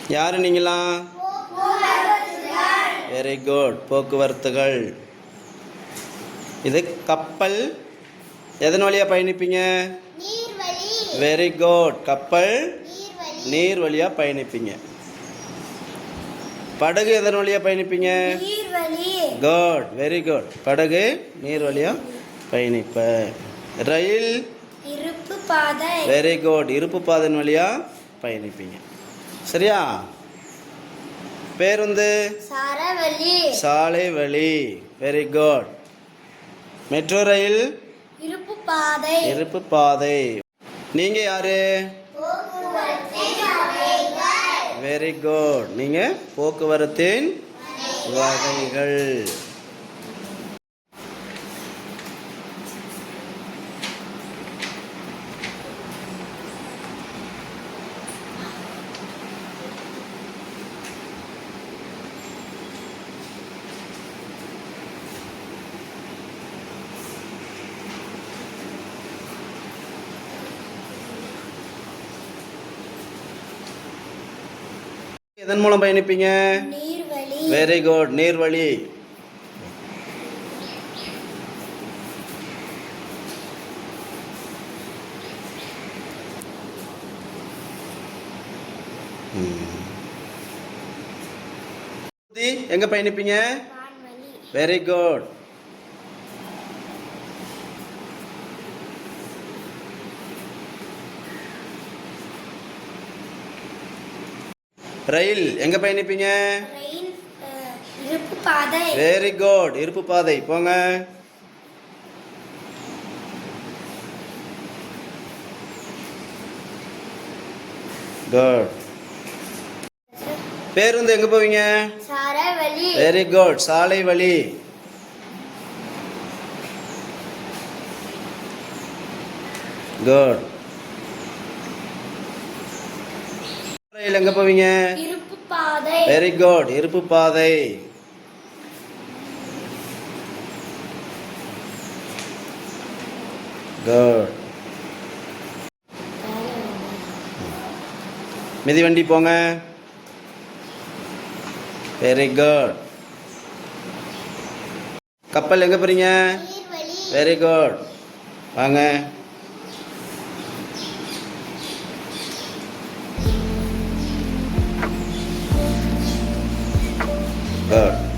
யாரு நீங்களா? Very good. போக்குவரத்துகள். இது கப்பல். எதன் வழியாக பயணிப்பீங்க? Very good. கப்பல் நீர் வழியாக பயணிப்பீங்க. படகு எதன் வழியாக பயணிப்பீங்க? Good, very good. படகு நீர் வழியாக பயணிப்ப. ரயில் வெரி குட். இருப்பு பாதையின் வழியாக பயணிப்பீங்க. சரியா? பேருந்து சாலை வழி. Very good. மெட்ரோ ரயில் இருப்பு பாதை. நீங்க யாரு? Very good. நீங்க போக்குவரத்தின் வகைகள். எதன் மூலம் பயணிப்பீங்க? Very good. நீர்வழி. எங்க பயணிப்பீங்க? Very good. ரயில் எங்க பயணிப்பீங்க? Very good. இருப்பு பாதை. போங்க. குட். பேருந்து எங்க போவீங்க? Very good. சாலை வழி. குட். ரயில் எங்க போவீங்க? Very good. இருப்பு பாதை. குட். மிதிவண்டி போங்க. Very good. கப்பல் எங்க போறீங்க? Very good. வாங்க. Good.